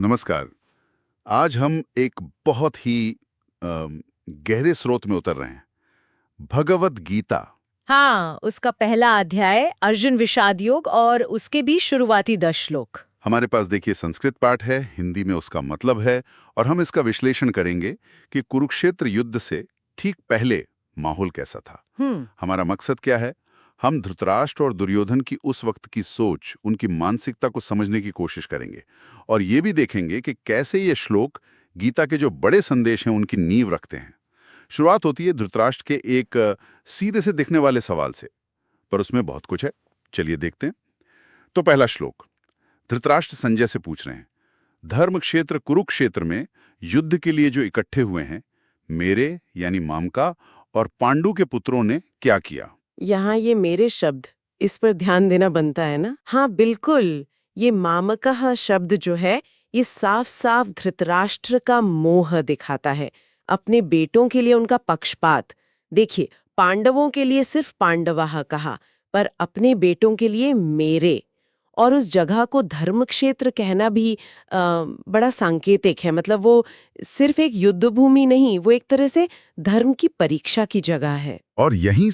नमस्कार। आज हम एक बहुत ही गहरे स्रोत में उतर रहे हैं। भगवत गीता। हाँ, उसका पहला अध्याय अर्जुन विषाद योग और उसके भी शुरुआती 10 श्लोक। हमारे पास देखिए संस्कृत पाठ है, हिंदी में उसका मतलब है और हम इसका विश्लेषण करेंगे कि कुरुक्षेत्र युद्ध से ठीक पहले माहौल कैसा था। हमारा मकसद क्या है? हम धृतराष्ट्र और दुर्योधन की उस वक्त की सोच, उनकी मानसिकता को समझने की कोशिश करेंगे और ये भी देखेंगे कि कैसे ये श्लोक गीता के जो बड़े संदेश हैं उनकी नींव रखते हैं। शुरुआत होती है धृतराष्ट्र के एक सीधे से दिखने वाले सवाल से, पर उसमें बहुत कुछ है। चलिए देखते हैं। तो पहला श्लोक, धृतराष्ट्र संजय से पूछ रहे हैं, धर्म क्षेत्र कुरुक्षेत्र में युद्ध के लिए जो इकट्ठे हुए हैं, मेरे यानी मामका और पांडु के पुत्रों ने क्या किया? यहाँ ये मेरे शब्द, इस पर ध्यान देना बनता है ना। हाँ बिल्कुल, ये मामकः शब्द जो है ये साफ साफ धृतराष्ट्र का मोह दिखाता है, अपने बेटों के लिए उनका पक्षपात। देखिए, पांडवों के लिए सिर्फ पांडवाः कहा, पर अपने बेटों के लिए मेरे। और उस जगह को धर्म क्षेत्र कहना भी बड़ा सांकेतिक है। मतलब वो सिर्फ एक युद्ध भूमि नहीं, वो एक तरह से धर्म की परीक्षा की जगह है। और यहीं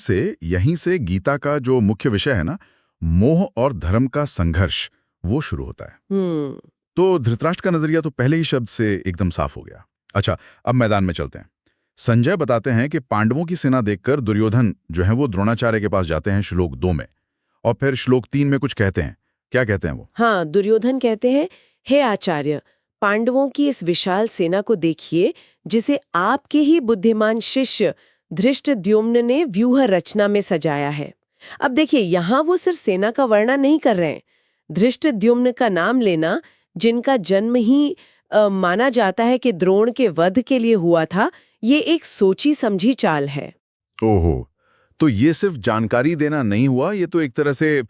से गीता का जो मुख्य विषय है ना, मोह और धर्म का संघर्ष, वो शुरू होता है। तो धृतराष्ट्र का नजरिया तो पहले ही शब्द से एकदम साफ हो गया। अच्छा, अब मैदान में चलते हैं। संजय बताते हैं कि पांडवों की सेना देखकर दुर्योधन जो है वो द्रोणाचार्य के पास जाते हैं श्लोक 2 में, और फिर श्लोक 3 में कुछ कहते हैं। क्या कहते हैं वो? हाँ, दुर्योधन कहते हैं, हे आचार्य, पांडवों की इस विशाल सेना को देखिए, जिसे आपके ही बुद्धिमान शिष्य धृष्टद्युम्न ने व्यूह रचना में सजाया है। अब देखिए, यहाँ वो सिर्फ सेना का वर्णन नहीं कर रहे हैं। धृष्टद्युम्न का नाम लेना, जिनका जन्म ही माना जाता है कि द्रोण के वध के लिए हुआ था, ये एक सोची समझी चाल है। ओहो, तो ये सिर्फ जानकारी देना नहीं हुआ, ये तो एक तरह से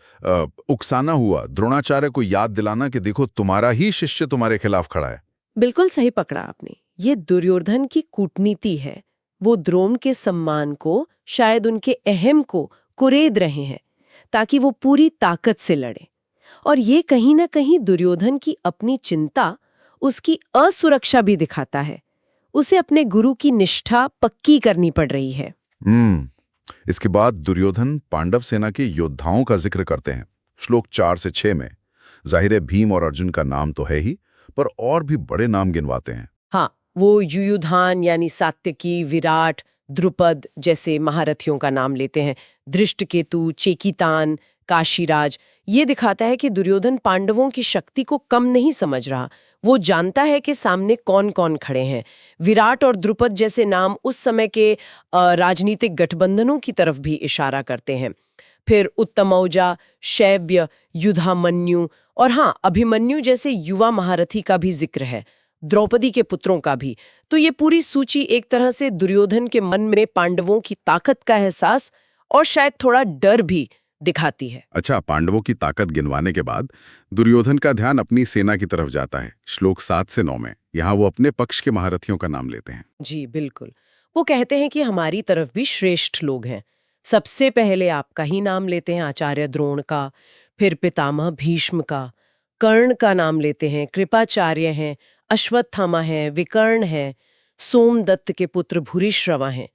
उकसाना हुआ, द्रोणाचार्य को याद दिलाना कि देखो तुम्हारा ही शिष्य तुम्हारे खिलाफ खड़ा है। बिल्कुल सही पकड़ा आपने। ये दुर्योधन की कूटनीति है। वो द्रोण के सम्मान को, शायद उनके अहम को कुरेद रहे हैं, ताकि वो पूरी ताकत से लड़े। और ये कहीं ना कहीं दुर्योधन की अपनी चिंता, उसकी असुरक्षा भी दिखाता है। उसे अपने गुरु की निष्ठा पक्की करनी पड़ रही है। इसके बाद दुर्योधन पांडव सेना के योद्धाओं का जिक्र करते हैं श्लोक 4 से 6 में। जाहिर है भीम और अर्जुन का नाम तो है ही, पर और भी बड़े नाम गिनवाते हैं। हाँ, वो युयुधान यानी सात्यकी, विराट, द्रुपद जैसे महारथियों का नाम लेते हैं। दृष्टकेतु, चेकितान, काशीराज। ये दिखाता है कि दुर्योधन पांडवों की शक्ति को कम नहीं समझ रहा। वो जानता है कि सामने कौन कौन खड़े हैं। विराट और द्रुपद जैसे नाम उस समय के राजनीतिक गठबंधनों की तरफ भी इशारा करते हैं। फिर उत्तमौजा, शैब्य, युधामन्यु और हाँ, अभिमन्यु जैसे युवा महारथी का भी जिक्र है, द्रौपदी के पुत्रों का भी। तो ये पूरी सूची एक तरह से दुर्योधन के मन में पांडवों की ताकत का एहसास और शायद थोड़ा डर भी दिखाती है। अच्छा, पांडवों की ताकत गिनवाने के बाद दुर्योधन का ध्यान अपनी सेना की तरफ जाता है श्लोक 7 से 9 में। यहाँ वो अपने पक्ष के महारथियों का नाम लेते हैं। जी बिल्कुल, वो कहते हैं कि हमारी तरफ भी श्रेष्ठ लोग हैं। सबसे पहले आपका ही नाम लेते हैं, आचार्य द्रोण का, फिर पितामह भीष्म का, कर्ण का नाम लेते हैं, कृपाचार्य हैं, अश्वत्थामा है, विकर्ण है, सोमदत्त के पुत्र भूरिश्रवा हैं।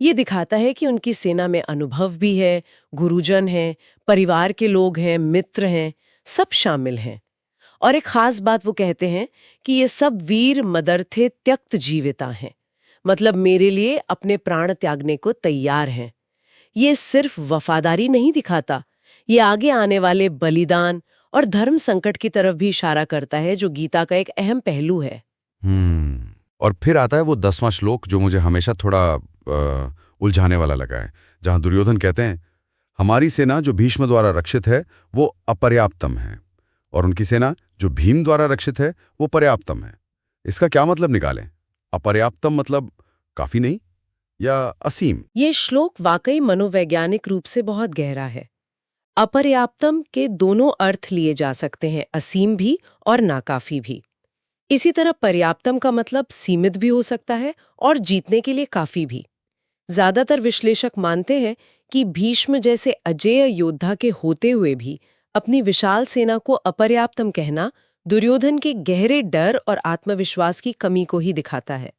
ये दिखाता है कि उनकी सेना में अनुभव भी है, गुरुजन हैं, परिवार के लोग हैं, मित्र हैं, सब शामिल हैं। और एक खास बात वो कहते हैं कि ये सब वीर मदर्थे त्यक्त जीविता हैं, मतलब मेरे लिए अपने प्राण त्यागने को तैयार हैं। ये सिर्फ वफादारी नहीं दिखाता, ये आगे आने वाले बलिदान और धर्म संकट की तरफ भी इशारा करता है, जो गीता का एक अहम पहलू है। और फिर आता है वो 10वां श्लोक, जो मुझे हमेशा थोड़ा उलझाने वाला लगा है, जहां दुर्योधन कहते हैं, हमारी सेना जो भीष्म द्वारा रक्षित है वो अपर्याप्तम है, और उनकी सेना जो भीम द्वारा रक्षित है वो पर्याप्तम है। इसका क्या मतलब निकालें? अपर्याप्तम मतलब काफी नहीं या असीम? ये श्लोक वाकई मनोवैज्ञानिक रूप से बहुत गहरा है। अपर्याप्तम के दोनों अर्थ लिए जा सकते हैं, असीम भी और नाकाफी भी। इसी तरह पर्याप्तम का मतलब सीमित भी हो सकता है और जीतने के लिए काफी भी। ज्यादातर विश्लेषक मानते हैं कि भीष्म जैसे अजेय योद्धा के होते हुए भी अपनी विशाल सेना को अपर्याप्तम कहना दुर्योधन के गहरे डर और आत्मविश्वास की कमी को ही दिखाता है।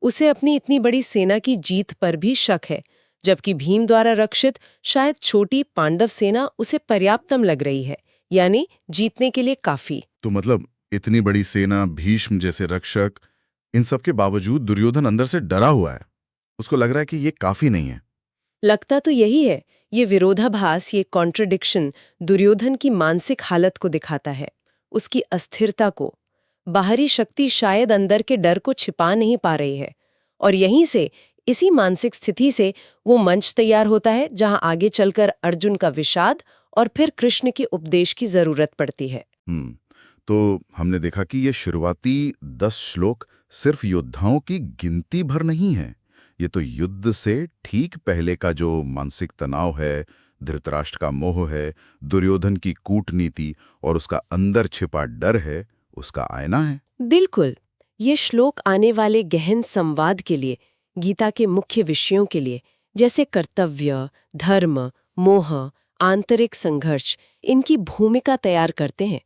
उसे अपनी इतनी बड़ी सेना की जीत पर भी शक है, जबकि भीम द्वारा रक्षित शायद छोटी पांडव सेना उसे पर्याप्तम लग रही है, यानी जीतने के लिए काफी। तो मतलब इतनी बड़ी सेना, भीष्म जैसे रक्षक, इन सब के बावजूद दुर्योधन अंदर से डरा हुआ है। उसको लग रहा है कि ये काफी नहीं है। लगता तो यही है। ये विरोधाभास, ये कॉन्ट्रडिक्शन दुर्योधन की मानसिक हालत को दिखाता है, उसकी अस्थिरता को। बाहरी शक्ति शायद अंदर के डर को छिपा नहीं पा रही है, और यहीं से, इसी मानसिक स्थिति से वो मंच तैयार होता है जहां आगे चलकर अर्जुन का विषाद और फिर कृष्ण के उपदेश की जरूरत पड़ती है। तो हमने देखा कि ये शुरुआती 10 श्लोक सिर्फ योद्धाओं की गिनती भर नहीं है। ये तो युद्ध से ठीक पहले का जो मानसिक तनाव है, धृतराष्ट्र का मोह है, दुर्योधन की कूटनीति और उसका अंदर छिपा डर है, उसका आईना है। बिल्कुल। ये श्लोक आने वाले गहन संवाद के लिए, गीता के मुख्य विषयों के लिए, जैसे कर्तव्य, धर्म, मोह, आंतरिक संघर्ष, इनकी भूमिका तैयार करते हैं।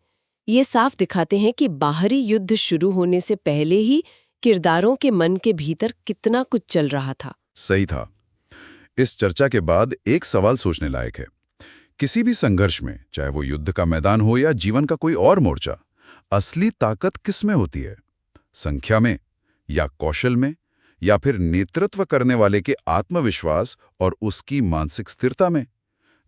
ये साफ दिखाते हैं कि बाहरी युद्ध शुरू होने से पहले ही किरदारों के मन के भीतर कितना कुछ चल रहा था। सही था। इस चर्चा के बाद एक सवाल सोचने लायक है। किसी भी संघर्ष में, चाहे वो युद्ध का मैदान हो या जीवन का कोई और मोर्चा, असली ताकत किस में होती है? संख्या में, या कौशल में, या फिर नेतृत्व करने वाले के आत्मविश्वास और उसकी मानसिक स्थिरता में?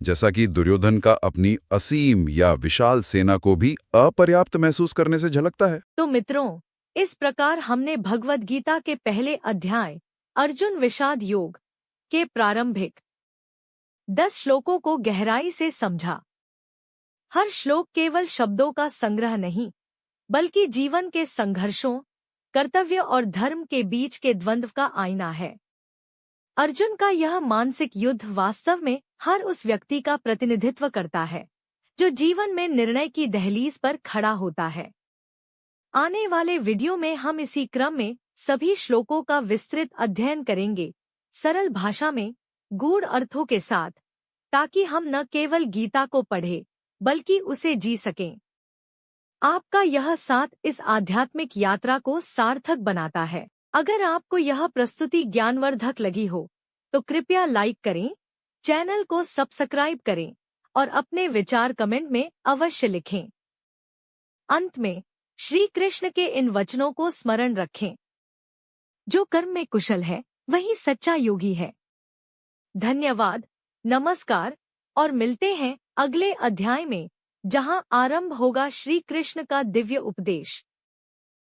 जैसा कि दुर्योधन का अपनी असीम या विशाल सेना को भी अपर्याप्त महसूस करने से झलकता है। तो मित्रों, इस प्रकार हमने भगवद गीता के पहले अध्याय अर्जुन विषाद योग के प्रारंभिक 10 श्लोकों को गहराई से समझा। हर श्लोक केवल शब्दों का संग्रह नहीं, बल्कि जीवन के संघर्षों, कर्तव्य और धर्म के बीच के द्वंद्व का आईना है। अर्जुन का यह मानसिक युद्ध वास्तव में हर उस व्यक्ति का प्रतिनिधित्व करता है जो जीवन में निर्णय की दहलीज पर खड़ा होता है। आने वाले वीडियो में हम इसी क्रम में सभी श्लोकों का विस्तृत अध्ययन करेंगे, सरल भाषा में, गूढ़ अर्थों के साथ, ताकि हम न केवल गीता को पढ़ें बल्कि उसे जी सकें। आपका यह साथ इस आध्यात्मिक यात्रा को सार्थक बनाता है। अगर आपको यह प्रस्तुति ज्ञानवर्धक लगी हो तो कृपया लाइक करें, चैनल को सब्सक्राइब करें और अपने विचार कमेंट में अवश्य लिखें। अंत में श्री कृष्ण के इन वचनों को स्मरण रखें, जो कर्म में कुशल है वही सच्चा योगी है। धन्यवाद, नमस्कार, और मिलते हैं अगले अध्याय में, जहां आरंभ होगा श्री कृष्ण का दिव्य उपदेश।